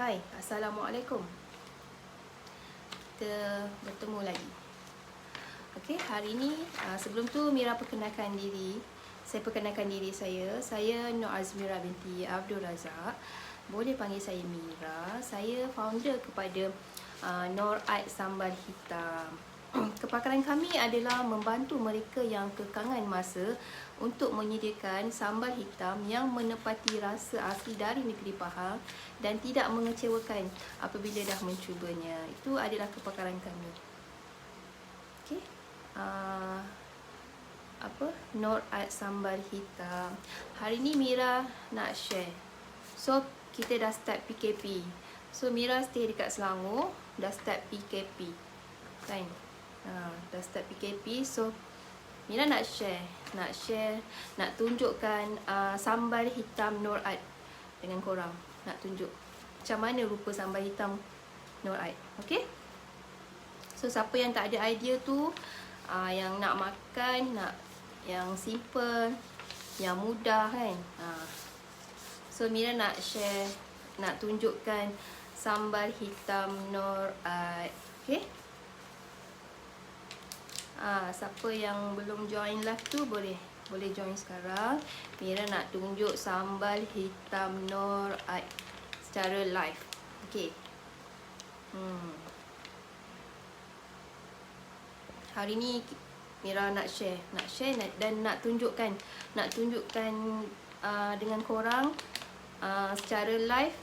Hai, Assalamualaikum. Kita bertemu lagi. Okey, hari ni sebelum tu Mira perkenalkan diri. Saya perkenalkan diri saya. Saya Nur Azmira binti Abdul Razak. Boleh panggil saya Mira. Saya founder kepada Nur Art Sambal Hitam. Kepakaran kami adalah membantu mereka yang kekangan masa untuk menyediakan sambal hitam yang menepati rasa asli dari negeri Pahang dan tidak mengecewakan apabila dah mencubanya. Itu adalah kepakaran kami. Okey. Nur Art Sambal Hitam. Hari ni Mira nak share. So, kita dah start PKP. So, Mira stay dekat Selangor, dah start PKP. Kan? Dah start PKP. So, Mira nak share, nak tunjukkan sambal hitam Nur Art dengan korang. Nak tunjuk macam mana rupa sambal hitam Nur Art. Okay? So, siapa yang tak ada idea tu, yang nak makan, yang simple, yang mudah kan. So, Mira nak share, nak tunjukkan sambal hitam Nur Art. Okay? Siapa yang belum join live tu boleh join sekarang. Mira nak tunjuk sambal hitam Nur Art secara live. Okey. Hari ni Mira nak share dan nak tunjukkan dengan korang secara live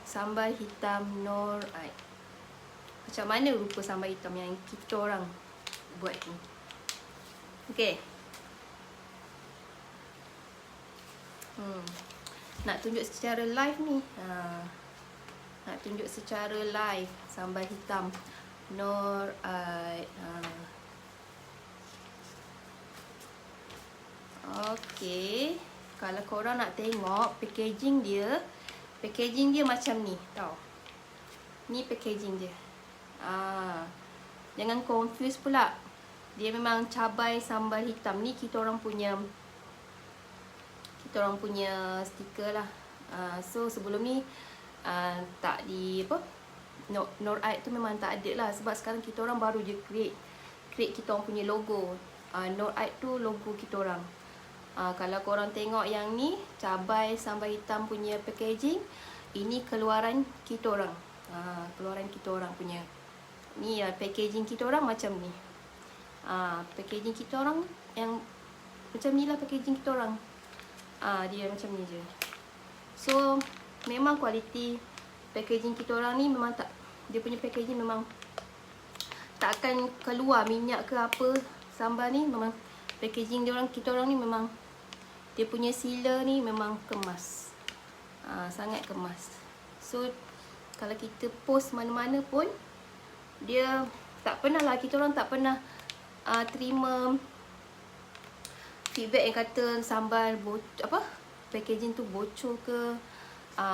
sambal hitam Nur Art. Macam mana rupa sambal hitam yang kita orang buat ni. Okey. Nak tunjuk secara live ni. Nak tunjuk secara live sambal hitam Nur Art. Okey. Kalau korang nak tengok packaging dia macam ni, tau. Ni packaging dia. Jangan confuse pula. Dia memang cabai sambal hitam. Ni kita orang punya stiker lah. So sebelum ni tak di apa, Nur Art tu memang tak ada lah. Sebab sekarang kita orang baru je create kita orang punya logo. Nur Art tu logo kita orang. Kalau korang tengok yang ni, cabai sambal hitam punya packaging, ini keluaran kita orang. Keluaran kita orang punya. Ni packaging kita orang macam ni. Packaging kita orang yang macam ni lah packaging kita orang. Dia macam ni je. So, memang kualiti packaging kita orang ni memang tak, dia punya packaging memang tak akan keluar minyak ke apa. Sambal ni memang packaging kita orang ni memang dia punya sealer ni memang kemas. Sangat kemas. So, kalau kita post mana-mana pun dia tak pernah lah, kita orang tak pernah terima feedback yang kata sambal packaging tu bocor ke,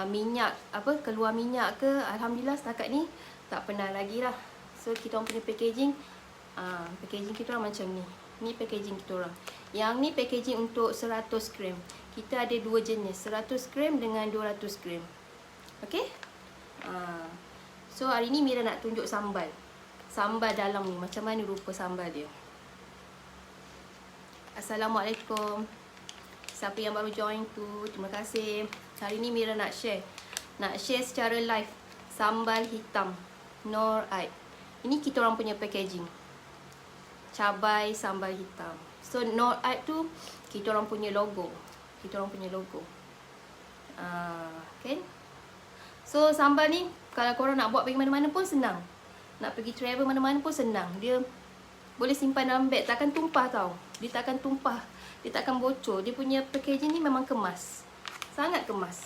minyak keluar minyak ke. Alhamdulillah setakat ni tak pernah lagi lah. So kita orang punya packaging kita orang macam ni. Ni packaging kita orang. Yang ni packaging untuk 100 gram. Kita ada dua jenis, 100 gram dengan 200 gram. Okey? So hari ni Mira nak tunjuk sambal dalam ni, macam mana rupa sambal dia. Assalamualaikum. Siapa yang baru join tu, terima kasih. Hari ni Mira nak share secara live sambal hitam Nur Art. Ini kita orang punya packaging. Cabai sambal hitam. So Nur Art tu kita orang punya logo. Kan? So sambal ni kalau korang nak buat pergi mana-mana pun senang. Nak pergi travel mana-mana pun senang. Dia boleh simpan dalam beg, takkan tumpah tau. Dia takkan tumpah, dia takkan bocor. Dia punya packaging ni memang kemas. Sangat kemas.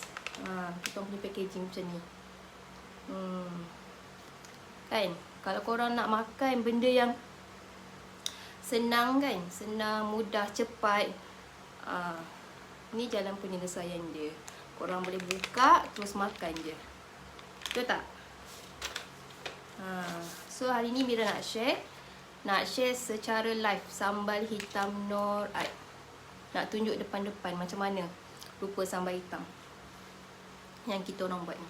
Kita punya packaging macam ni. Kan? Kalau korang nak makan benda yang senang kan, senang, mudah, cepat, ni jalan penyelesaian dia. Korang boleh buka terus makan je. Betul tak? So hari ni Mira nak share secara live sambal hitam Nur Art. Nak tunjuk depan-depan macam mana rupa sambal hitam yang kita orang buat ni.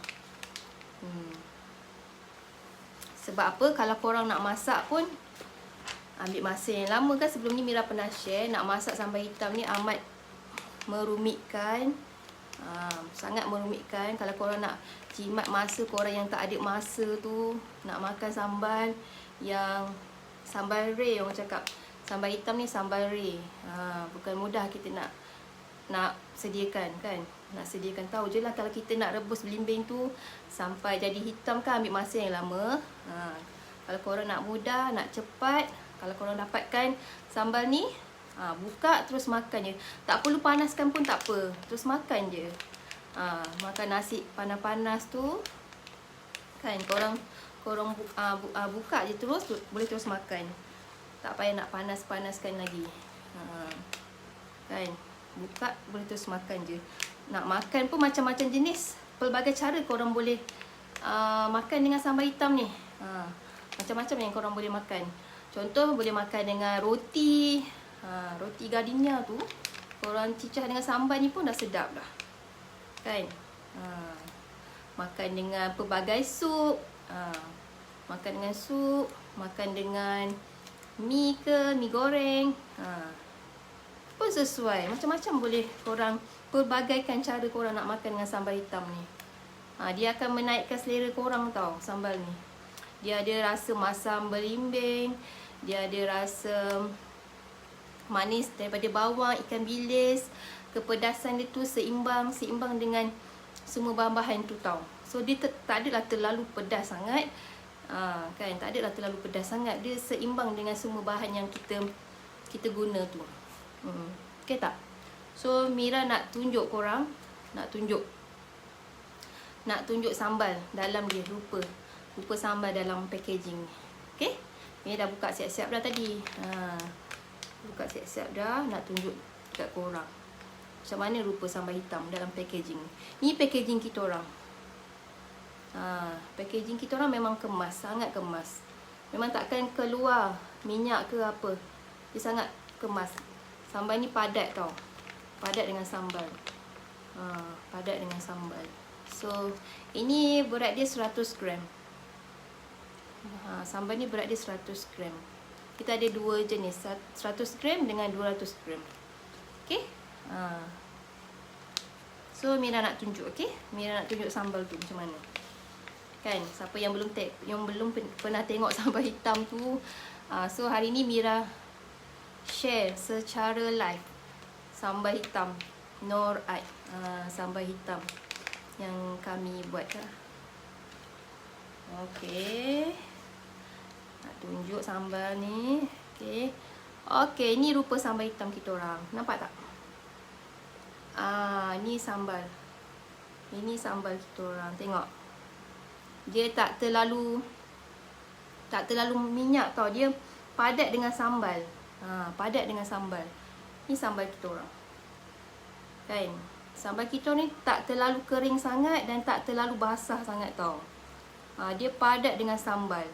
Sebab apa? Kalau korang nak masak pun ambil masa yang lama kan. Sebelum ni Mira pernah share, nak masak sambal hitam ni amat merumitkan. Sangat merumitkan. Kalau korang nak jimat masa, korang yang tak ada masa tu nak makan sambal yang sambal ray, orang cakap sambal hitam ni sambal ray. Bukan mudah kita nak sediakan kan. Nak sediakan, tahu je lah kalau kita nak rebus belimbing tu sampai jadi hitam kan ambil masa yang lama. Kalau korang nak mudah, nak cepat, kalau korang dapatkan sambal ni, buka terus makan je. Tak perlu panaskan pun tak apa, terus makan je. Makan nasi panas-panas tu kan, korang buka je terus, boleh terus makan. Tak payah nak panas-panaskan lagi. Kan, buka boleh terus makan je. Nak makan pun macam-macam jenis, pelbagai cara korang boleh makan dengan sambal hitam ni. Macam-macam yang korang boleh makan. Contoh, boleh makan dengan roti. Roti gardenia tu korang cicah dengan sambal ni pun dah sedap dah kan. Makan dengan pelbagai sup. Makan dengan sup, makan dengan mi ke, mi goreng, pun sesuai. Macam-macam boleh korang pelbagaikan cara korang nak makan dengan sambal hitam ni. Dia akan menaikkan selera korang tau, sambal ni. Dia ada rasa masam belimbing, dia ada rasa manis daripada bawang, ikan bilis. Kepedasan dia tu seimbang dengan semua bahan-bahan tu tau. So dia tak adalah terlalu pedas sangat. Kan, tak adalah terlalu pedas sangat. Dia seimbang dengan semua bahan yang kita guna tu. Okay tak? So Mira nak tunjuk korang, nak tunjuk sambal dalam dia, rupa sambal dalam packaging ni. Okay, Mira dah buka siap-siap dah tadi. Buka siap-siap dah, nak tunjuk dekat korang macam mana rupa sambal hitam dalam packaging ni. Ni packaging kita orang. Packaging kita orang memang kemas, sangat kemas. Memang takkan keluar minyak ke apa. Dia sangat kemas. Sambal ni padat tau. Padat dengan sambal. Padat dengan sambal. So ini berat dia 100 gram. Sambal ni berat dia 100 gram. Kita ada dua jenis, 100 gram dengan 200 gram. Okay. So Mira nak tunjuk, okay. Mira nak tunjuk sambal tu macam mana. Kan, siapa yang belum pernah tengok sambal hitam tu, so hari ni Mira share secara live sambal hitam Nor Art. Sambal hitam yang kami buat lah. Okay, nak tunjuk sambal ni. Okay, ni rupa sambal hitam kita orang. Nampak tak? Ni sambal. Ini sambal kita orang. Tengok. Dia tak terlalu minyak tau. Dia padat dengan sambal. Padat dengan sambal. Ni sambal kita orang. Kan? Sambal kita ni tak terlalu kering sangat dan tak terlalu basah sangat tau. Dia padat dengan sambal.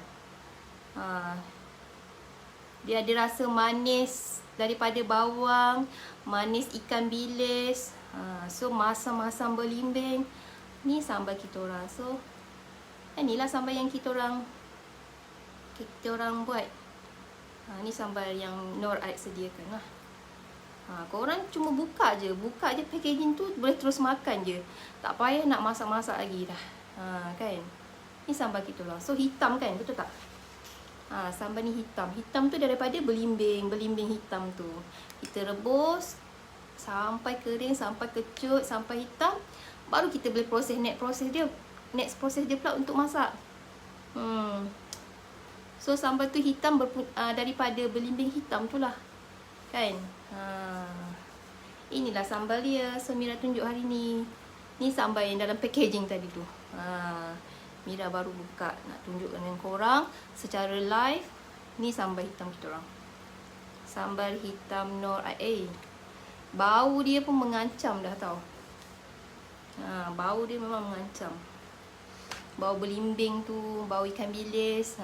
Dia ada rasa manis daripada bawang, manis ikan bilis. So masam-masam belimbing. Ni sambal kita orang. So inilah sambal yang kita orang buat. Ni sambal yang Nor Art sediakan lah. Korang cuma buka je packaging tu, boleh terus makan je. Tak payah nak masak-masak lagi dah. Kan? Ni sambal kita orang. So hitam kan, betul tak? Sambal ni hitam. Hitam tu daripada belimbing hitam tu. Kita rebus sampai kering, sampai kecut, sampai hitam. Baru kita boleh next proses dia pula untuk masak. So sambal tu hitam daripada belimbing hitam tu lah. Kan? Inilah sambal dia. So Mira tunjuk hari ni. Ni sambal yang dalam packaging tadi tu. Mira baru buka nak tunjuk dengan korang secara live. Ni sambal hitam kita orang. Sambal hitam Nor Art. Bau dia pun mengancam dah tau. Bau dia memang mengancam. Bau belimbing tu, bau ikan bilis,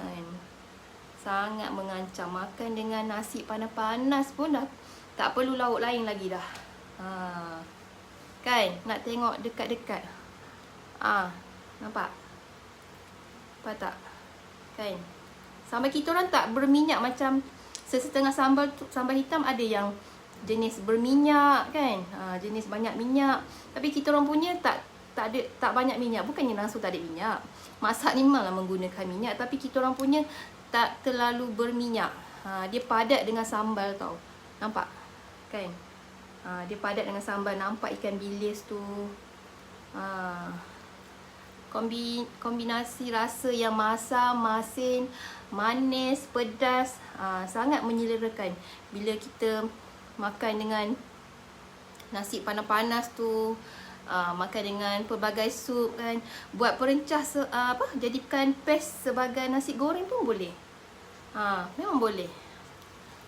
sangat mengancam. Makan dengan nasi panas-panas pun dah tak perlu lauk lain lagi dah. Kan? Nak tengok dekat-dekat. Nampak? Nampak tak? Kan? Sambal kita orang tak berminyak macam setengah sambal hitam ada yang jenis berminyak kan. Jenis banyak minyak. Tapi kita orang punya tak banyak minyak. Bukannya langsung tak ada minyak. Masak ni memanglah menggunakan minyak, tapi kita orang punya tak terlalu berminyak. Dia padat dengan sambal tau. Nampak? Kan? Dia padat dengan sambal. Nampak ikan bilis tu. Kombinasi rasa yang masam, masin, manis, pedas, sangat menyelerakan bila kita makan dengan nasi panas-panas tu, makan dengan pelbagai sup kan. Buat perencah jadikan paste sebagai nasi goreng pun boleh. Memang boleh.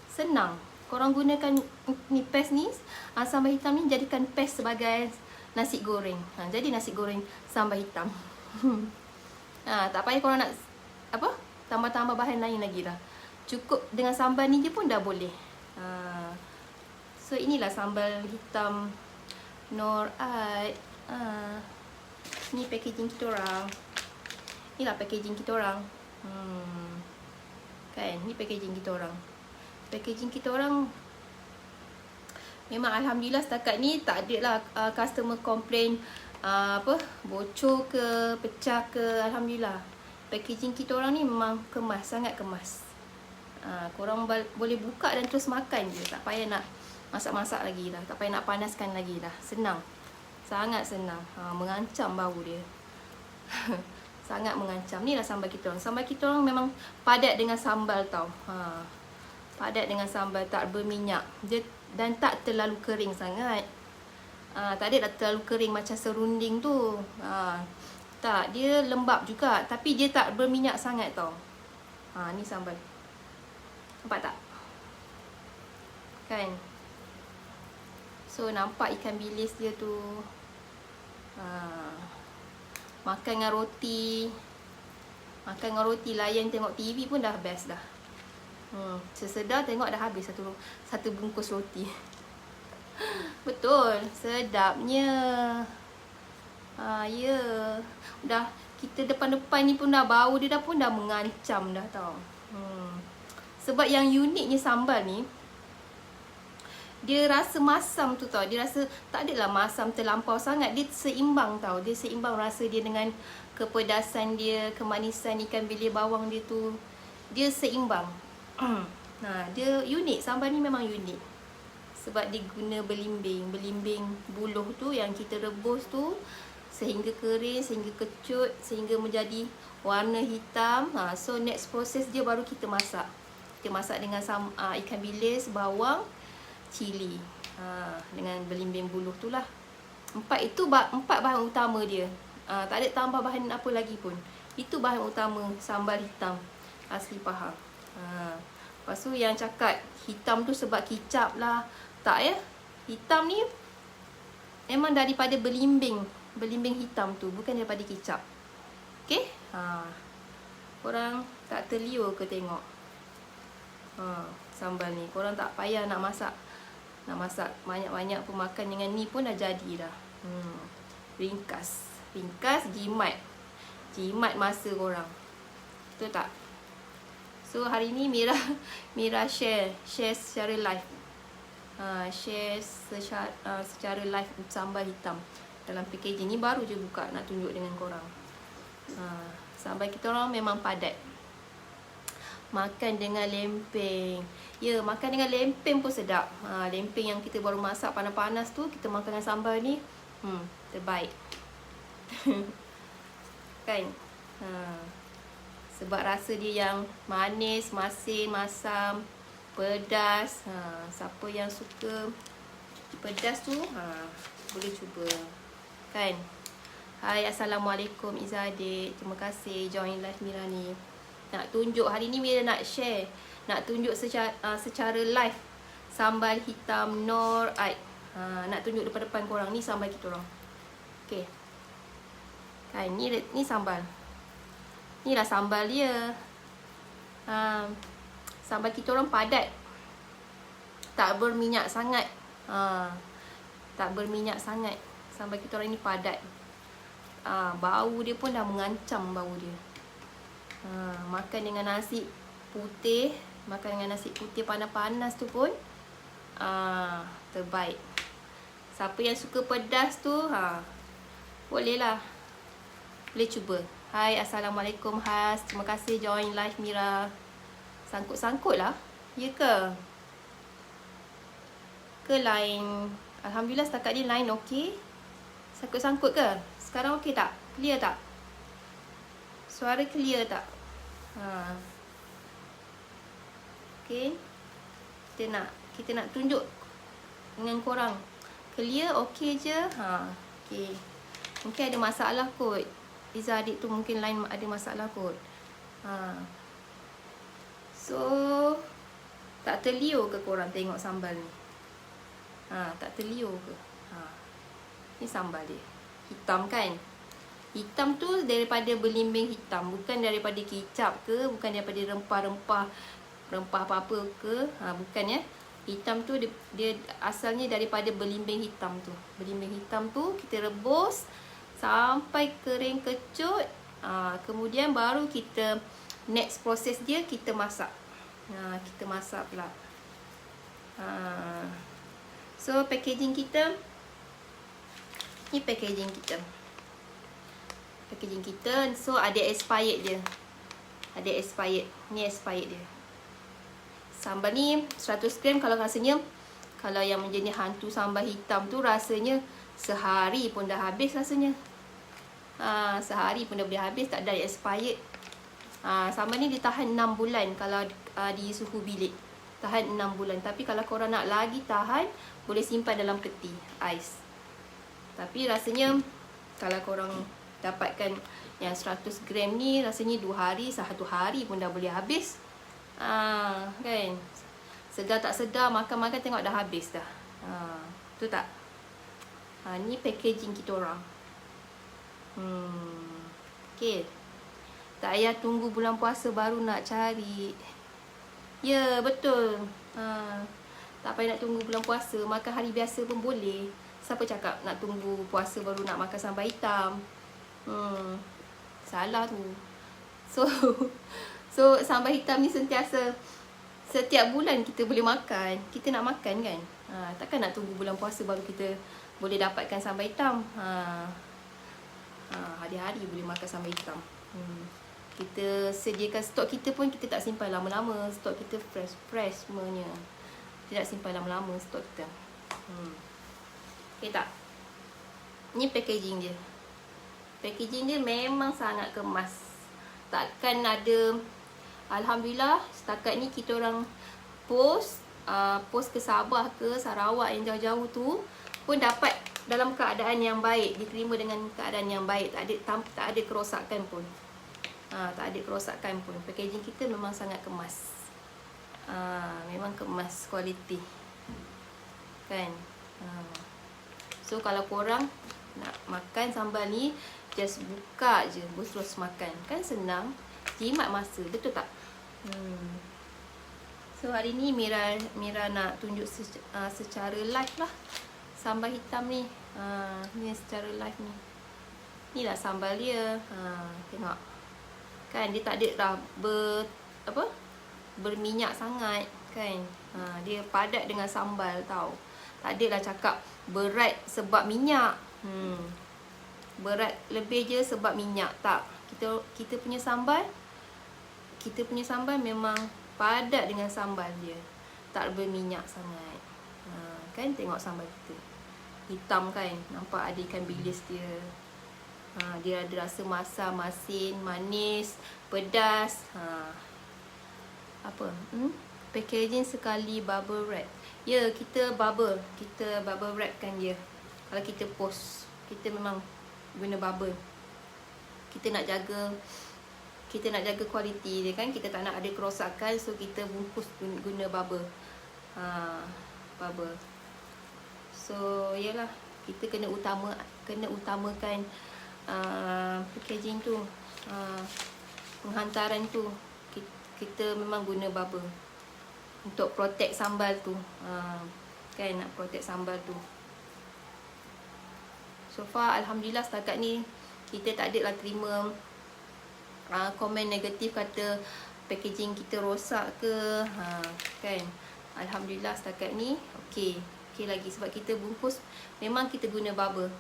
Senang. Korang gunakan ni paste ni, sambal hitam ni jadikan paste sebagai nasi goreng. Jadi nasi goreng sambal hitam. Tak payah korang nak tambah-tambah bahan lain lagi lah. Cukup dengan sambal ni je pun dah boleh. So inilah sambal hitam Nur Aid. Ni packaging kita orang. Inilah packaging kita orang. Kan, ni packaging kita orang. Packaging kita orang memang alhamdulillah setakat ni tak ada lah customer complain bocor ke, pecah ke. Alhamdulillah. Packaging kita orang ni memang kemas, sangat kemas. Korang boleh buka dan terus makan je. Tak payah nak masak-masak lagi lah. Tak payah nak panaskan lagi lah. Senang. Sangat senang. Mengancam bau dia. Sangat mengancam. Ni lah sambal kita orang. Sambal kita orang memang padat dengan sambal tau. Padat dengan sambal, tak berminyak. Dan tak terlalu kering sangat. Tak ada terlalu kering macam serunding tu. Tak, dia lembab juga. Tapi dia tak berminyak sangat tau. Ni sambal. Nampak tak? Kan? So nampak ikan bilis dia tu. Makan dengan roti. Makan dengan roti, layan tengok TV pun dah best dah. Sesedar tengok dah habis satu bungkus roti. Betul, sedapnya. Ya. Dah kita depan-depan ni pun dah bau dia pun dah mengancam dah tau. Sebab yang uniknya sambal ni, dia rasa masam tu tau. Dia rasa tak adalah masam terlampau sangat. Dia seimbang tau. Dia seimbang rasa dia dengan kepedasan dia, kemanisan ikan bilis bawang dia tu. Dia seimbang. Dia unik. Sambal ni memang unik. Sebab dia guna belimbing. Belimbing buluh tu yang kita rebus tu sehingga kering, sehingga kecut, sehingga menjadi warna hitam. So next process dia baru kita masak. Kita masak dengan ikan bilis, bawang, cili. Dengan belimbing buluh tu lah. Empat bahan utama dia. Tak ada tambah bahan apa lagi pun. Itu bahan utama sambal hitam asli Pahang. Lepas tu yang cakap hitam tu sebab kicap lah. Tak ya. Hitam ni memang daripada belimbing hitam tu, bukan daripada kicap. Okay? Korang tak terliur ke tengok sambal ni? Korang tak payah nak masak banyak-banyak pun, makan dengan ni pun dah jadi dah. Ringkas, jimat masa korang. Betul tak? So hari ni Mira share secara live. Share secara live sambal hitam dalam packaging ni. Baru je buka nak tunjuk dengan korang. Sambal kita orang memang padat. Makan dengan lempeng. Ya, makan dengan lempeng pun sedap. Lempeng yang kita baru masak panas-panas tu, kita makan dengan sambal ni, terbaik. Kan? Sebab rasa dia yang manis, masin, masam, pedas. Siapa yang suka pedas tu, boleh cuba. Kan? Hai, Assalamualaikum Izzah adik. Terima kasih join live Mira ni. Nak tunjuk, hari ni Mira nak share, nak tunjuk secara live sambal hitam Nur Aid. Nak tunjuk depan-depan korang. Ni sambal kita orang. Okay. Kan, ni sambal. Inilah sambal dia. Sambal kita orang padat. Tak berminyak sangat. Tak berminyak sangat. Sambal kita orang ni padat. Bau dia pun dah mengancam bau dia. Makan dengan nasi putih, makan dengan nasi putih panas-panas tu pun terbaik. Siapa yang suka pedas tu, boleh lah, boleh cuba. Hai, Assalamualaikum Has, terima kasih join live Mira. Sangkut-sangkut lah, ya ke? Ke line, Alhamdulillah setakat ni line okey. Sangkut-sangkut ke? Sekarang okey tak? Clear tak? Suara clear tak? Okay. Kita nak tunjuk dengan korang. Clear, okey je. Okay. Mungkin ada masalah kot. Izzah adik tu mungkin line ada masalah kot. So, tak terliur ke korang tengok sambal ni? Tak terliur ke? Ni sambal dia. Hitam kan? Hitam tu daripada belimbing hitam, bukan daripada kicap ke, bukan daripada rempah-rempah apa-apa ke. Bukan ya. Hitam tu dia asalnya daripada belimbing hitam tu. Belimbing hitam tu kita rebus sampai kering kecut. Kemudian baru kita next proses dia kita masak. Kita masak pula. So packaging kita, ni packaging kita. So ada expired dia. Ada expired. Ni expired dia. Sambal ni 100 gram kalau rasanya, kalau yang menjadi hantu sambal hitam tu rasanya sehari pun dah habis rasanya. Sehari pun dah boleh habis, tak ada expired. Sambal ni ditahan 6 bulan kalau di suhu bilik. Tahan 6 bulan. Tapi kalau korang nak lagi tahan, boleh simpan dalam peti ais. Tapi rasanya kalau korang dapatkan yang 100 gram ni, rasanya 2 hari, 1 hari pun dah boleh habis. Kan? Sedar tak sedar, makan-makan tengok dah habis dah. Tu tak? Ni packaging kita orang. Okay. Tak payah tunggu bulan puasa baru nak cari. Ya, betul. Tak payah nak tunggu bulan puasa, makan hari biasa pun boleh. Siapa cakap nak tunggu puasa baru nak makan sambal hitam? Salah tu. So sambal hitam ni sentiasa, setiap bulan kita boleh makan. Kita nak makan kan? Takkan nak tunggu bulan puasa baru kita boleh dapatkan sambal hitam. Hari-hari boleh makan sambal hitam. Kita sediakan stok kita pun, kita tak simpan lama-lama. Stok kita fresh semuanya. Tidak simpan lama-lama stok kita. Okay tak? Ni packaging dia. Packaging dia memang sangat kemas. Takkan ada. Alhamdulillah setakat ni kita orang post ke Sabah ke Sarawak yang jauh-jauh tu pun dapat dalam keadaan yang baik, diterima dengan keadaan yang baik, tak ada kerosakan pun. Tak ada kerosakan pun. Packaging kita memang sangat kemas. Memang kemas kualiti. Kan? So kalau korang nak makan sambal ni, just buka je, terus makan. Kan senang, jimat masa, betul tak? So hari ni Mira nak tunjuk secara live lah sambal hitam ni. Ni secara live ni. Inilah sambal dia. Tengok. Kan dia tak ada dah berminyak sangat kan. Dia padat dengan sambal tau. Tak adalah cakap berat sebab minyak. Berat lebih je sebab minyak, tak. Kita punya sambal memang padat dengan sambal dia. Tak berminyak sangat. Kan tengok sambal kita. Hitam kan, nampak ada ikan bilis dia. Dia ada rasa masam, masin, manis, pedas. Packaging sekali bubble wrap. Ya, kita bubble wrapkan dia. Kalau kita post, kita memang guna bubble. Kita nak jaga kualiti dia kan. Kita tak nak ada kerosakan, so kita bungkus guna bubble. Bubble. So yalah, kita kena utamakan packaging tu, penghantaran tu. Kita memang guna bubble untuk protect sambal tu. Kan, nak protect sambal tu. So far alhamdulillah setakat ni kita tak ada lah terima komen negatif kata packaging kita rosak ke, kan. Alhamdulillah setakat ni okey lagi, sebab kita bungkus memang kita guna bubble.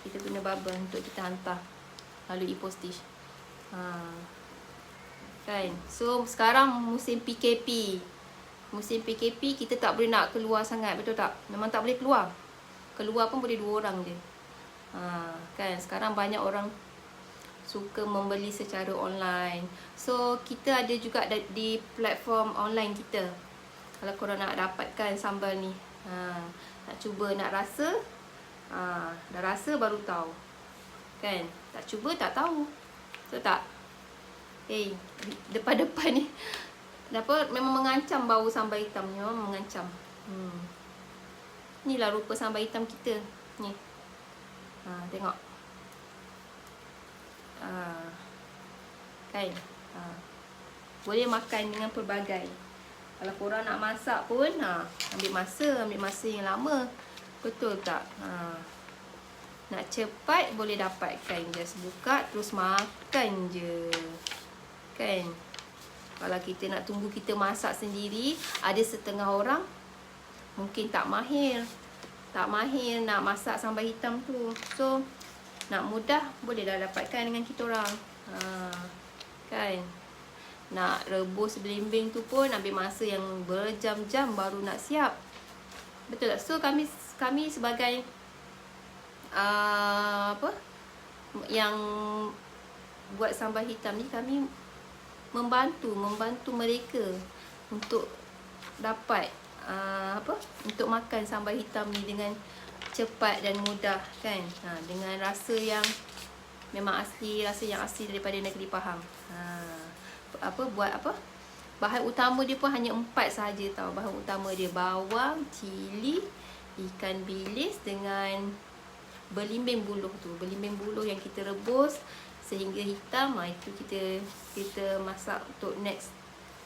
Kita guna bubble untuk kita hantar lalui postage. Kan. So sekarang musim PKP. Musim PKP kita tak boleh nak keluar sangat, betul tak? Memang tak boleh keluar. Keluar pun boleh 2 orang je. Kan sekarang banyak orang suka membeli secara online. So kita ada juga di platform online kita. Kalau korang nak dapatkan sambal ni, nak cuba, nak rasa, dah rasa baru tahu. Kan? Tak cuba tak tahu. Betul tak? Depan-depan ni memang mengancam bau sambal hitam ni, memang mengancam. Inilah rupa sambal hitam kita. Ni. Tengok. Kan? Boleh makan dengan pelbagai. Kalau korang nak masak pun, ambil masa yang lama. Betul tak? Nak cepat boleh dapatkan. Just buka terus makan je. Kan? Kalau kita nak tunggu kita masak sendiri, ada setengah orang mungkin tak mahir nak masak sambal hitam tu. So nak mudah boleh dah dapatkan dengan kita orang. Kan? Nak rebus belimbing tu pun ambil masa yang berjam-jam baru nak siap. Betul tak? So kami sebagai yang buat sambal hitam ni, kami membantu mereka untuk dapat untuk makan sambal hitam ni dengan cepat dan mudah, kan. Dengan rasa yang memang asli, rasa yang asli daripada negeri Pahang. Bahan utama dia pun hanya 4 sahaja tau. Bahan utama dia bawang, cili, ikan bilis dengan belimbing buluh tu. Belimbing buluh yang kita rebus sehingga hitam. Itu kita masak untuk next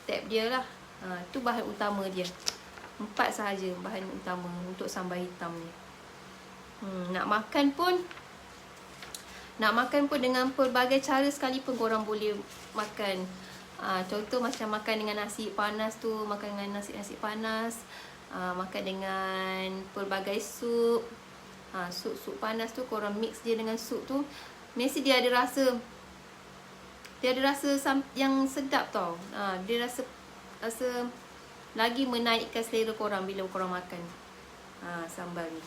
step dia lah. Itu bahan utama dia. 4 sahaja bahan utama untuk sambal hitam ni. Nak makan pun dengan pelbagai cara sekalipun korang boleh makan. Contoh macam makan dengan nasi panas tu, makan dengan nasi panas, makan dengan pelbagai sup. Sup panas tu korang mix dia dengan sup tu, mesti dia ada rasa yang sedap tau. Dia rasa lagi menaikkan selera korang bila korang makan sambal ni.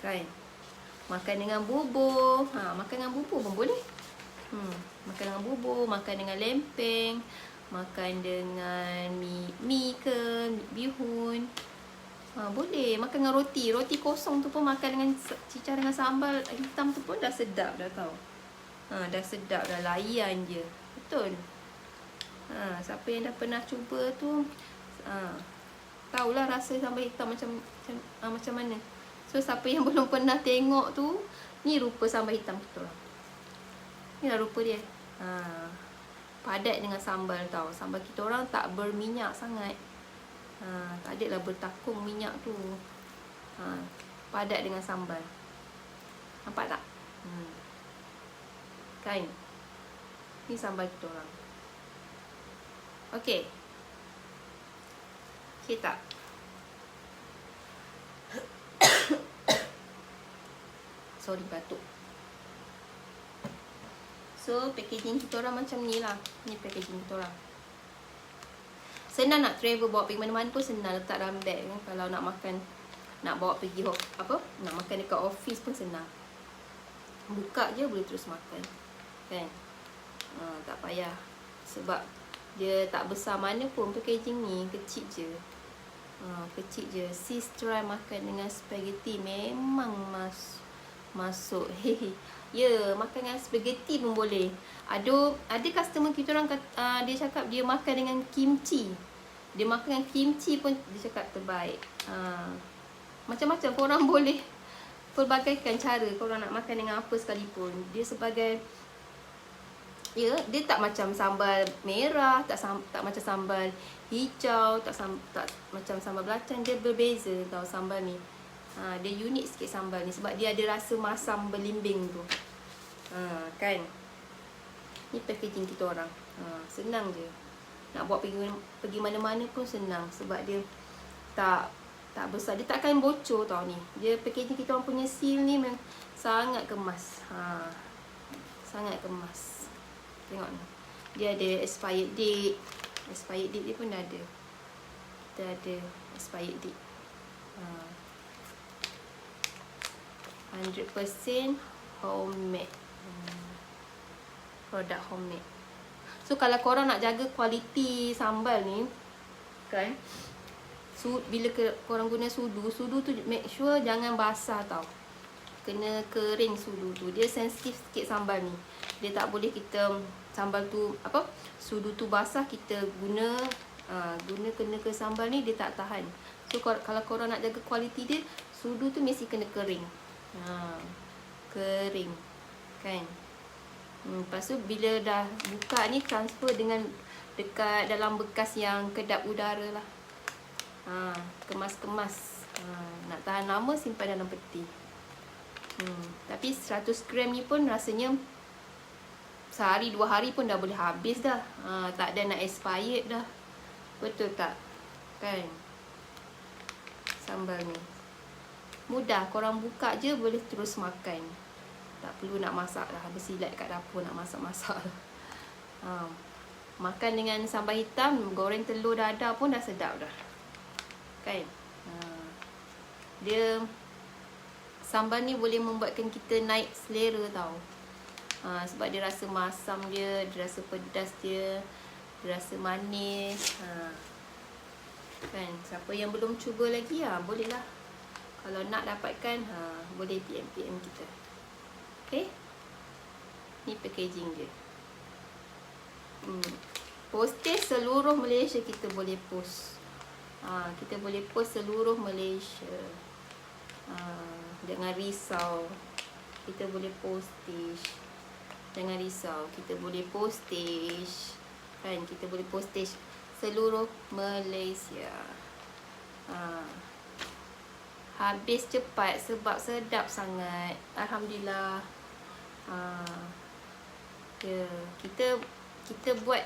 Kan? Makan dengan bubur. Makan dengan bubur pun boleh. Makan dengan bubur, makan dengan lempeng, makan dengan mi ke, bihun. Boleh. Makan dengan roti. Roti kosong tu pun makan dengan cicah dengan sambal hitam tu pun dah sedap dah tau. Dah sedap dah, layan je. Betul. Siapa yang dah pernah cuba tu, tahulah rasa sambal hitam macam mana. So siapa yang belum pernah tengok tu, ni rupa sambal hitam kita lah. Ni lah rupa dia. Padat dengan sambal tau. Sambal kita orang tak berminyak sangat. Tak ada lah bertakung minyak tu. Padat dengan sambal. Nampak tak? Kan? Ni sambal kita orang. Okey. Okey tak? Sorry, batuk. So packaging kita orang macam ni lah. Ni packaging kita orang. Senang nak travel, bawa pergi mana-mana pun senang, letak dalam bag kan. Kalau nak makan, nak bawa pergi nak makan dekat office pun senang. Buka je boleh terus makan. Kan? Tak payah. Sebab dia tak besar mana pun packaging ni, kecil je. Kecil je. Sis try makan dengan spaghetti, memang masuk. Ya, makan dengan spaghetti pun boleh. Ada customer kita orang dia cakap dia makan dengan kimchi. Dia makan dengan kimchi pun dia cakap terbaik. Macam-macam korang boleh pelbagaikan cara korang nak makan dengan apa sekalipun. Dia sebagai, ya, dia tak macam sambal merah, tak macam sambal hijau, tak macam sambal belacan. Dia berbeza tau sambal ni. Dia unik sikit sambal ni sebab dia ada rasa masam belimbing tu. Kan? Ni packaging kita orang. Senang je. Nak buat pergi mana-mana pun senang. Sebab dia tak besar. Dia takkan bocor tau ni. Dia packaging kita orang punya seal ni memang sangat kemas. Sangat kemas. Tengok ni. Dia ada expired date. Expired date dia pun dah ada. Kita ada expired date. 100% homemade. Produk homemade. So kalau korang nak jaga kualiti sambal ni kan, bila korang guna sudu tu make sure jangan basah tau. Kena kering sudu tu. Dia sensitif sikit sambal ni. Dia tak boleh kita sambal tu sudu tu basah kita guna kena ke sambal ni, dia tak tahan. So kalau korang nak jaga kualiti dia, sudu tu mesti kena kering. Kering kan. Lepas tu bila dah buka ni, transfer dengan dekat dalam bekas yang kedap udara lah. Kemas-kemas. Nak tahan lama, simpan dalam peti. Tapi 100 gram ni pun rasanya sehari 2 hari pun dah boleh habis dah. Tak ada nak expired dah. Betul tak? Kan? Sambal ni mudah, korang buka je boleh terus makan. Tak perlu nak masak dah, bersilat kat dapur nak masak-masak. Makan dengan sambal hitam, goreng telur dadar pun dah sedap dah. Kan? Dia sambal ni boleh membuatkan kita naik selera tau. Sebab dia rasa masam dia rasa pedas dia rasa manis. Kan? Siapa yang belum cuba lagi boleh lah. Kalau nak dapatkan boleh PM kita. Okay? Ni packaging dia. Postage seluruh Malaysia kita boleh post. Kita boleh post seluruh Malaysia. Jangan risau. Kita boleh postage. Jangan risau. Kita boleh postage. Kan? Kita boleh postage seluruh Malaysia. Habis cepat sebab sedap sangat. Alhamdulillah. Kita buat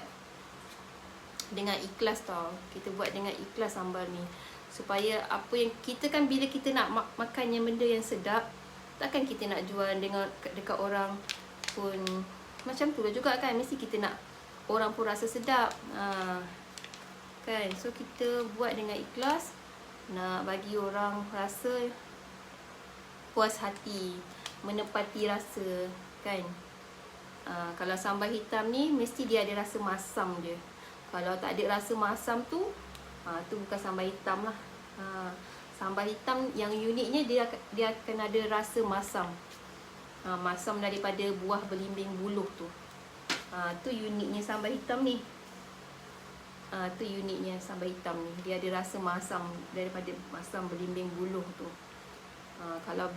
dengan ikhlas tau. Kita buat dengan ikhlas sambal ni. Supaya apa yang kita kan, bila kita nak makan yang benda yang sedap, takkan kita nak jual dengan dekat orang pun macam tu lah juga kan. Mesti kita nak orang pun rasa sedap. Kan? So kita buat dengan ikhlas, nak bagi orang rasa puas hati, menepati rasa kan. Kalau sambal hitam ni mesti dia ada rasa masam je. Kalau tak ada rasa masam tu, tu bukan sambal hitam lah. Sambal hitam yang uniknya dia akan ada rasa masam. Masam daripada buah belimbing buluh tu. Tu uniknya sambal hitam ni. Tu uniknya sambal hitam ni. Dia ada rasa masam daripada masam belimbing buluh tu. Kalau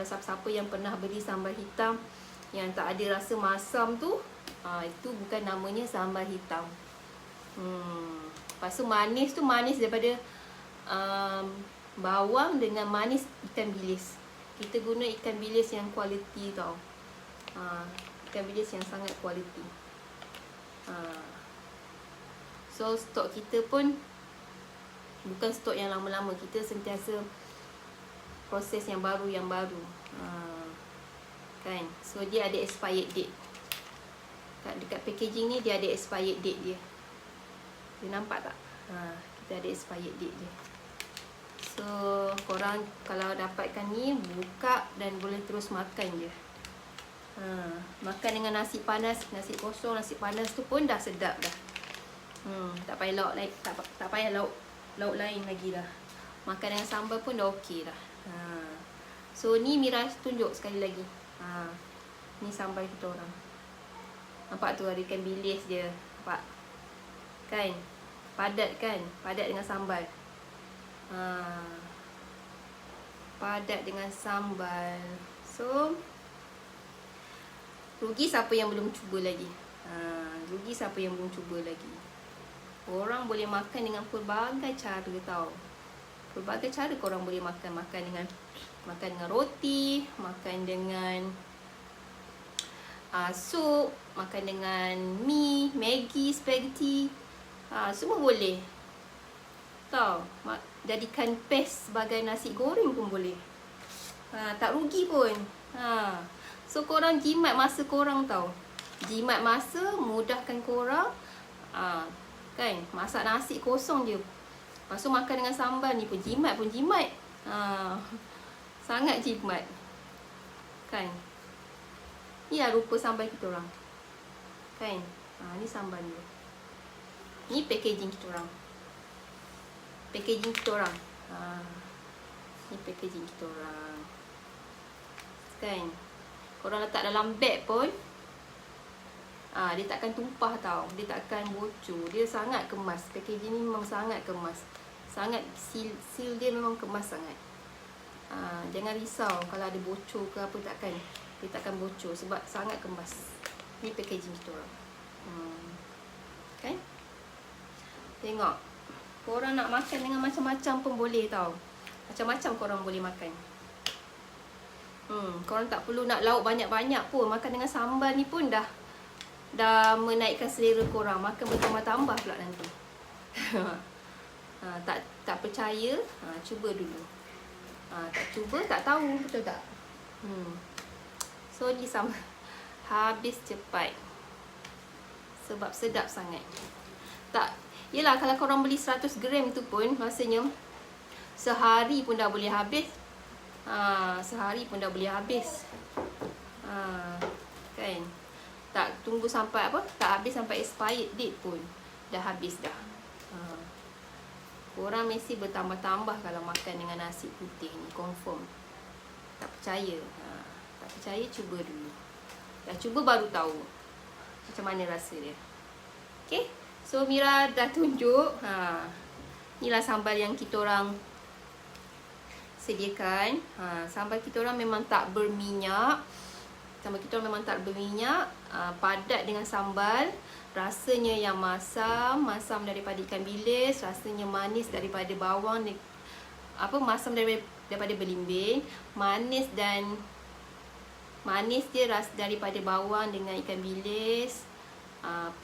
siapa-siapa yang pernah beli sambal hitam yang tak ada rasa masam tu, itu bukan namanya sambal hitam. Lepas tu manis tu manis daripada bawang dengan manis ikan bilis. Kita guna ikan bilis yang kualiti tau. Ikan bilis yang sangat kualiti. So stok kita pun bukan stok yang lama-lama. Kita sentiasa proses yang baru. Kan? So dia ada expired date. Dekat packaging ni dia ada expired date dia. Dia nampak tak? Kita ada expired date dia. So korang kalau dapatkan ni, buka dan boleh terus makan je. Makan dengan nasi panas, nasi kosong, nasi panas tu pun dah sedap dah. Tak payah lauk lain, tak payah lauk lain lagi dah. Makan dengan sambal pun dah okey dah. So ni Mira tunjuk sekali lagi. Ni sambal kita orang. Nampak tu ada ikan bilis dia. Nampak? Kan? Padat kan? Padat dengan sambal. Padat dengan sambal. So rugi siapa yang belum cuba lagi. Rugi siapa yang belum cuba lagi. Orang boleh makan dengan pelbagai cara tau. Pelbagai cara korang boleh makan. Makan dengan roti, makan dengan sup, makan dengan mi, Maggi, spaghetti, semua boleh. Tahu, jadikan paste sebagai nasi goreng pun boleh. Tak rugi pun. So korang jimat masa korang tau. Jimat masa, mudahkan korang. Kan, masak nasi kosong je. Lepas tu makan dengan sambal ni pun jimat pun jimat. Sangat jimat. Kan. Ni lah rupa sambal kita orang. Kan. Ni sambal dia. Ni packaging kita orang. Packaging kita orang. Ni packaging kita orang. Kan. Korang letak dalam beg pun, dia takkan tumpah tau. Dia takkan bocor. Dia sangat kemas. Packaging ni memang sangat kemas. Sangat seal dia memang kemas sangat. Jangan risau kalau ada bocor ke apa, takkan. Dia takkan bocor sebab sangat kemas. Ni packaging kita orang. Kan? Tengok. Korang nak makan dengan macam-macam pun boleh tau. Macam-macam korang boleh makan. Korang tak perlu nak lauk banyak-banyak pun. Makan dengan sambal ni pun dah menaikkan selera korang. Makan bertambah-tambah pula nanti. Tak percaya, cuba dulu. Tak cuba tak tahu, betul tak? So ni sama, habis cepat sebab sedap sangat. Tak, yelah kalau korang beli 100 gram tu pun rasanya sehari pun dah boleh habis. Sehari pun dah boleh habis. Kan? Tak tunggu sampai apa? Tak habis sampai expired date pun dah habis dah. Korang mesti bertambah-tambah kalau makan dengan nasi putih ni, confirm. Tak percaya? Tak percaya, cuba dulu. Dah cuba baru tahu macam mana rasa dia. Okay? So Mira dah tunjuk. Inilah sambal yang kita orang sediakan. Sambal kita orang memang tak berminyak. Sambal kita orang memang tak berminyak. Padat dengan sambal. Rasanya yang masam daripada ikan bilis, rasanya manis daripada bawang, masam daripada belimbing, manis dia daripada bawang dengan ikan bilis,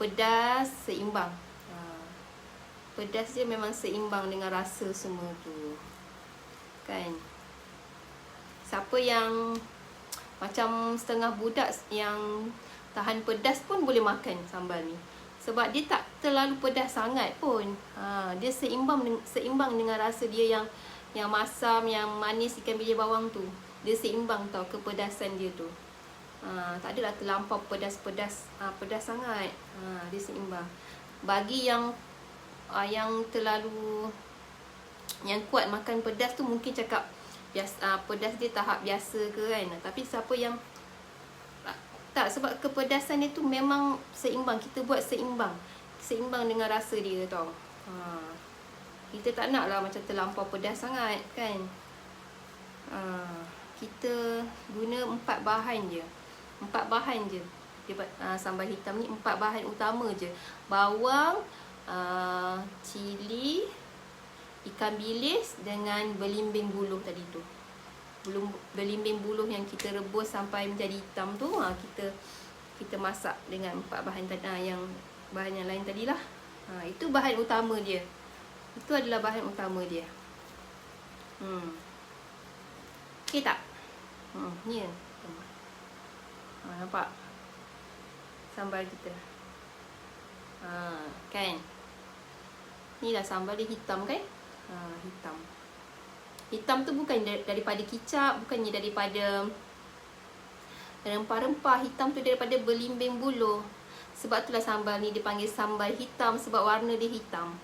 pedas seimbang. Pedas dia memang seimbang dengan rasa semua tu. Kan? Siapa yang macam setengah budak yang tahan pedas pun boleh makan sambal ni. Sebab dia tak terlalu pedas sangat pun. Dia seimbang dengan rasa dia yang masam, yang manis ikan bilis bawang tu. Dia seimbang tau kepedasan dia tu. Tak adalah terlampau pedas sangat. Dia seimbang. Bagi yang terlalu yang kuat makan pedas tu mungkin cakap pedas dia tahap biasa ke kan. Tapi siapa yang tak, sebab kepedasan dia tu memang seimbang. Kita buat seimbang dengan rasa dia tau. Kita tak nak lah macam terlampau pedas sangat kan. Kita guna 4 bahan je. 4 bahan je. Sambal hitam ni 4 bahan utama je. Bawang, cili, ikan bilis dengan belimbing buluh tadi tu. Belimbing buluh yang kita rebus sampai menjadi hitam tu, kita masak dengan 4 bahan tadi, yang bahan yang lain tadilah. Itu bahan utama dia. Itu adalah bahan utama dia. Okey tak? Ni. Nampak? Sambal kita. Kan? Ni lah sambal dia hitam kan? Hitam. Hitam tu bukan daripada kicap, bukannya daripada rempah-rempah. Hitam tu daripada belimbing buluh. Sebab itulah sambal ni dipanggil sambal hitam, sebab warna dia hitam.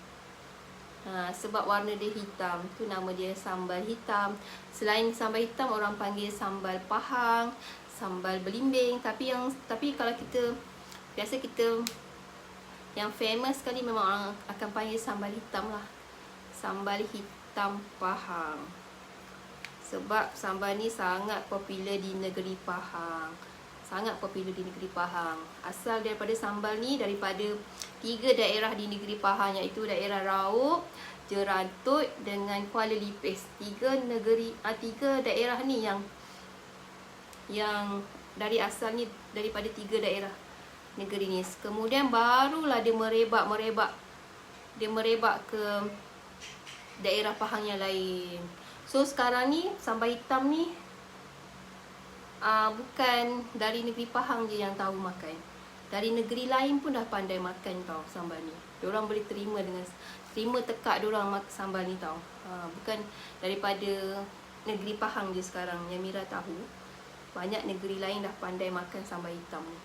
Sebab warna dia hitam, tu nama dia sambal hitam. Selain sambal hitam, orang panggil sambal pahang, sambal belimbing. Tapi kalau biasa kita yang famous sekali memang orang akan panggil sambal hitam lah. Sambal hitam Pahang. Sebab sambal ni sangat popular di negeri Pahang. Asal daripada sambal ni daripada 3 daerah di negeri Pahang, iaitu daerah Raub, Jerantut dengan Kuala Lipis. 3 daerah ni yang dari asalnya daripada 3 daerah negeri ni. Kemudian barulah dia merebak ke daerah Pahang yang lain. So sekarang ni sambal hitam ni bukan dari negeri Pahang je yang tahu makan. Dari negeri lain pun dah pandai makan tau sambal ni. Diorang boleh terima tekak diorang makan sambal ni tau. Bukan daripada negeri Pahang je sekarang yang Mira tahu. Banyak negeri lain dah pandai makan sambal hitam ni.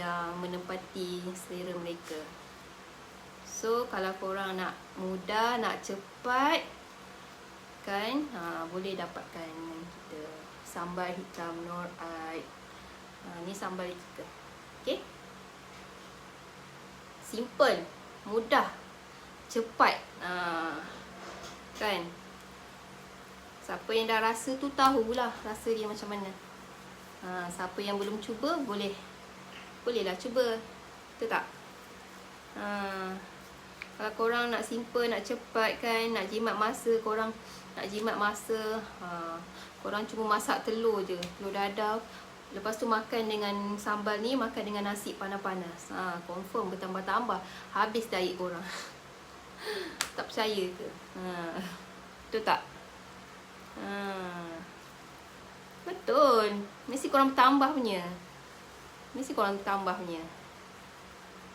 Yang menempati selera mereka. So kalau korang nak mudah, nak cepat kan, boleh dapatkan dengan kita sambal hitam Nur Aid. Ni sambal kita. Okay, simple, mudah, cepat. Kan, siapa yang dah rasa tu tahulah rasa dia macam mana. Siapa yang belum cuba, bolehlah cuba. Betul tak? Kalau korang nak simple, nak cepat kan, nak jimat masa, korang cuma masak telur je, telur dadar. Lepas tu makan dengan sambal ni, makan dengan nasi panas-panas. Confirm bertambah-tambah habis diet korang. Tak percaya ke? Betul tak? Betul. Mesti korang bertambah punya.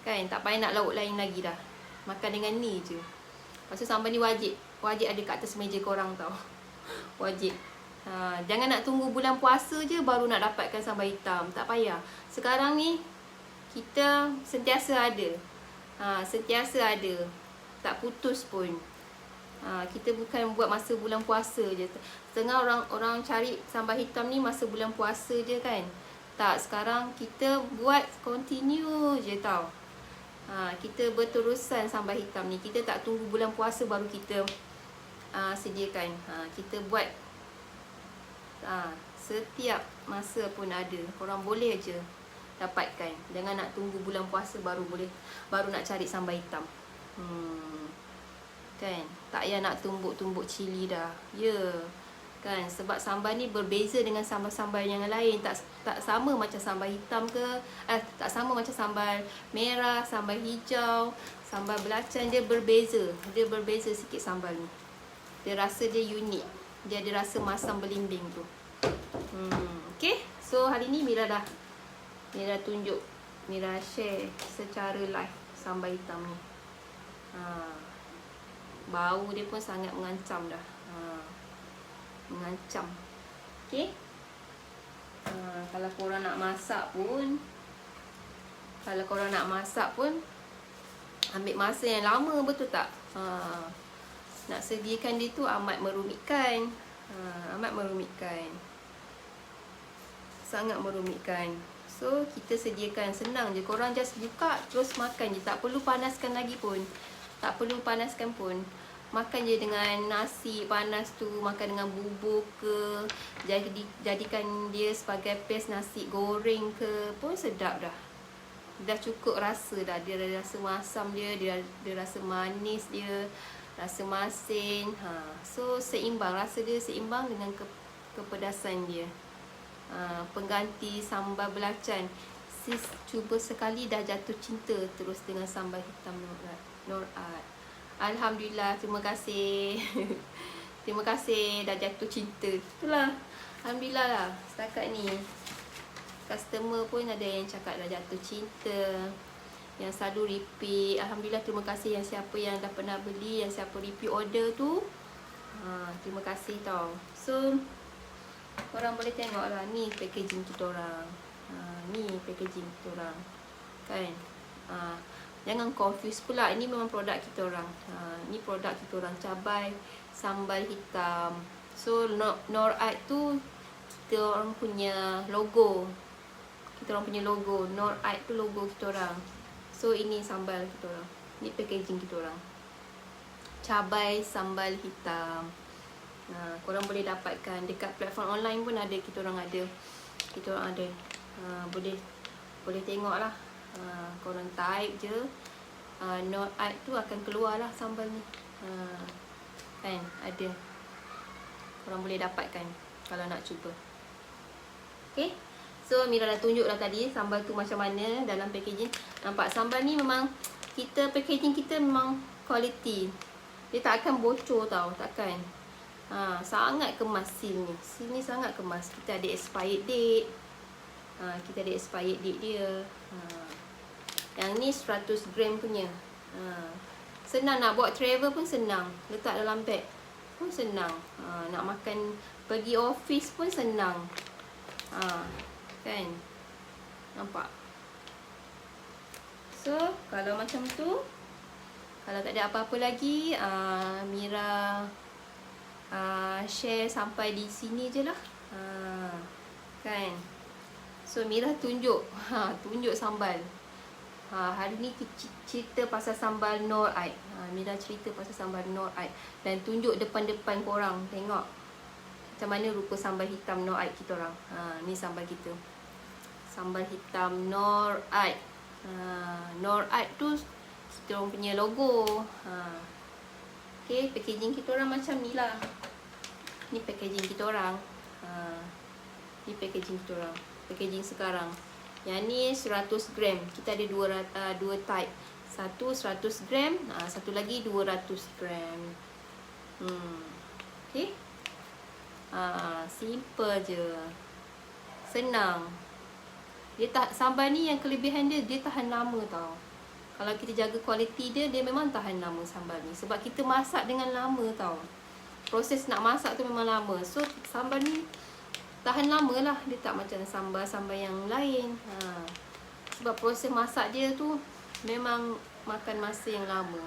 Kan, tak payah nak lauk lain lagi dah. Makan dengan ni je. Lepas tu sambal ni wajib ada kat atas meja korang tau. Wajib. Jangan nak tunggu bulan puasa je baru nak dapatkan sambal hitam. Tak payah. Sekarang ni kita sentiasa ada. Tak putus pun. Kita bukan buat masa bulan puasa je. Setengah orang cari sambal hitam ni masa bulan puasa je kan. Tak, sekarang kita buat continue je tau. Kita berterusan sambal hitam ni. Kita tak tunggu bulan puasa baru kita sediakan. Kita buat setiap masa pun ada. Korang boleh je dapatkan. Jangan nak tunggu bulan puasa baru nak cari sambal hitam. Kan, tak payah nak tumbuk-tumbuk cili dah. Kan, sebab sambal ni berbeza dengan sambal-sambal yang lain. Tak sama macam sambal hitam ke, tak sama macam sambal merah, sambal hijau, sambal belacan. Dia berbeza sikit sambal ni. Dia rasa dia unik. Dia ada rasa masam belimbing tu. Okay, so hari ni Mira tunjuk, Mira share secara live sambal hitam ni. Bau dia pun sangat mengancam dah. Mengancam. Okay, kalau korang nak masak pun ambil masa yang lama, betul tak? Nak sediakan dia tu amat merumitkan. Sangat merumitkan. So kita sediakan, senang je. Korang just buka terus makan je. Tak perlu panaskan lagi pun. Makan je dengan nasi panas tu, makan dengan bubur ke, jadikan dia sebagai paste nasi goreng ke, pun sedap dah. Dah cukup rasa dah. Dia rasa masam dia rasa manis dia, rasa masin. So seimbang, rasa dia seimbang dengan kepedasan dia. Pengganti sambal belacan. Sis cuba sekali dah jatuh cinta terus dengan sambal hitam Nur Aid. Alhamdulillah, terima kasih. Terima kasih dah jatuh cinta. Itulah, alhamdulillah lah setakat ni. Customer pun ada yang cakap dah jatuh cinta, yang selalu repeat. Alhamdulillah, terima kasih yang siapa yang dah pernah beli, yang siapa repeat order tu. Terima kasih tau. So korang boleh tengok lah, ni packaging kita orang. Kan. Jangan confuse pula, ini memang produk kita orang. Ni produk kita orang, cabai sambal hitam. So Nur Aid tu kita orang punya logo. Nur Aid tu logo kita orang. So ini sambal kita orang. Ni packaging kita orang. Cabai sambal hitam. Korang boleh dapatkan dekat platform online pun ada, kita orang ada. Boleh tengok lah. Korang type je Nur Aid tu akan keluar lah sambal ni. Kan, ada. Korang boleh dapatkan kalau nak cuba. Okay, So Mira dah tunjuk dah tadi sambal tu macam mana dalam packaging. Nampak sambal ni memang packaging kita memang quality. Dia tak akan bocor tau, takkan. Sangat kemas seal ni. Seal ni sangat kemas. Kita ada expired date. Kita ada expired date dia. Yang ni 100 gram punya. Senang nak buat travel pun senang. Letak dalam beg pun senang. Nak makan pergi office pun senang. Kan? Nampak? So, kalau macam tu, kalau tak ada apa-apa lagi, Mira share sampai di sini je lah. Kan? So, Mira tunjuk sambal. Hari ni cerita pasal sambal Nor Aid. Mira cerita pasal sambal Nor Aid dan tunjuk depan-depan korang tengok macam mana rupa sambal hitam Nor Aid kita orang. Ni sambal kita. Sambal hitam Nor Aid. Nor Aid tu kita orang punya logo. Okay, packaging kita orang macam ni lah. Ni packaging kita orang. Ni packaging kita orang. Packaging sekarang. Yang ni 100 gram. Kita ada dua type. Satu 100 gram, satu lagi 200 gram. Okay. Simple je. Senang. Sambal ni yang kelebihan dia tahan lama tau. Kalau kita jaga kualiti dia memang tahan lama sambal ni. Sebab kita masak dengan lama tau. Proses nak masak tu memang lama. So sambal ni tahan lama lah. Dia tak macam sambal-sambal yang lain. Sebab proses masak dia tu memang makan masa yang lama.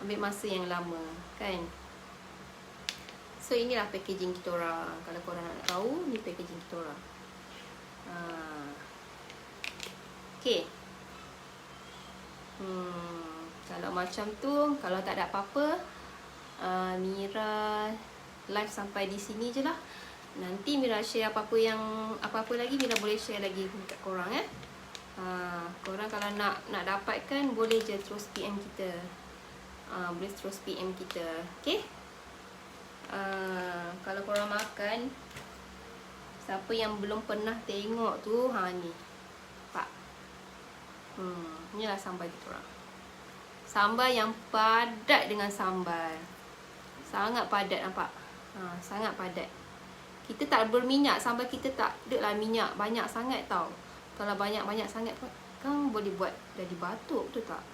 Ambil masa yang lama. Kan? So inilah packaging kita orang. Kalau korang nak tahu, ni packaging kita orang. Okay. Kalau macam tu, kalau tak ada apa-apa, Mira live sampai di sini je lah. Nanti Mira share apa-apa lagi Mira boleh share lagi dekat korang korang kalau nak dapatkan boleh je terus PM kita. Boleh terus PM kita. Okay? Kalau korang makan, siapa yang belum pernah tengok tu, ni. Pak. Inilah sambal kita orang. Sambal yang padat dengan sambal. Sangat padat, nampak? Sangat padat. Kita tak berminyak, sambal kita tak ada lah minyak banyak sangat tau. Kalau banyak-banyak sangat pun kan boleh buat jadi batuk, betul tak?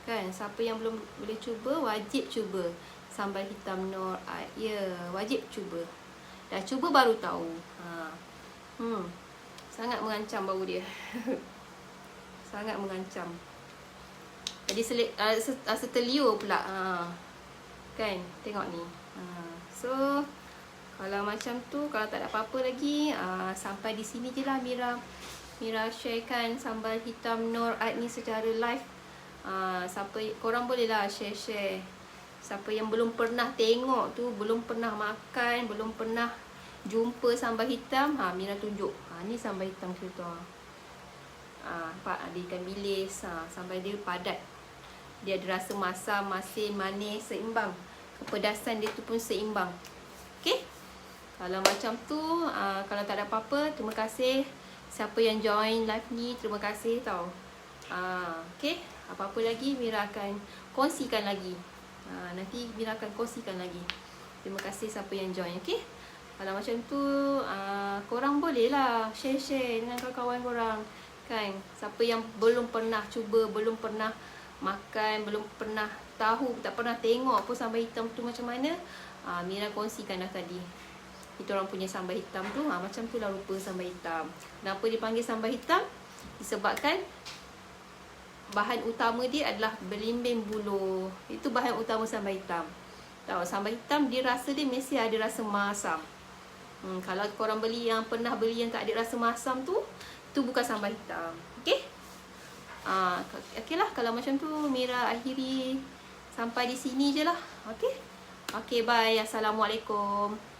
Kan, siapa yang belum boleh cuba, wajib cuba sambal hitam Nor Aid. Ya, wajib cuba. Dah cuba baru tahu. Sangat mengancam bau dia. Sangat mengancam. Jadi setelio pula. Kan, tengok ni. So kalau macam tu, kalau tak ada apa-apa lagi, sampai di sini je lah Mira sharekan sambal hitam Nor Aid ni secara live. Korang boleh lah share. Siapa yang belum pernah tengok tu, belum pernah makan, belum pernah jumpa sambal hitam, Mira tunjuk. Ni sambal hitam kita. Nampak ada ikan bilis. Sambal dia padat. Dia ada rasa masam, masin, manis, seimbang. Kepedasan dia tu pun seimbang. Okay? Kalau macam tu, kalau tak ada apa-apa, terima kasih siapa yang join live ni, terima kasih tau. Okay, apa-apa lagi Mira akan kongsikan lagi. Nanti Mira akan kongsikan lagi. Terima kasih siapa yang join, okay. Kalau macam tu, korang boleh lah share dengan kawan-kawan korang. Kan, siapa yang belum pernah cuba, belum pernah makan, belum pernah tahu, tak pernah tengok pun sambal hitam tu macam mana, Mira kongsikan dah tadi. Kita orang punya sambal hitam tu, macam tu lah rupa sambal hitam. Kenapa dipanggil sambal hitam? Disebabkan bahan utama dia adalah belimbing buluh. Itu bahan utama sambal hitam. Tahu, sambal hitam dia rasa dia mesti ada rasa masam. Kalau korang pernah beli yang tak ada rasa masam tu bukan sambal hitam. Okay? Okay lah, kalau macam tu Mira akhiri sampai di sini je lah. Okay? Okay, bye. Assalamualaikum.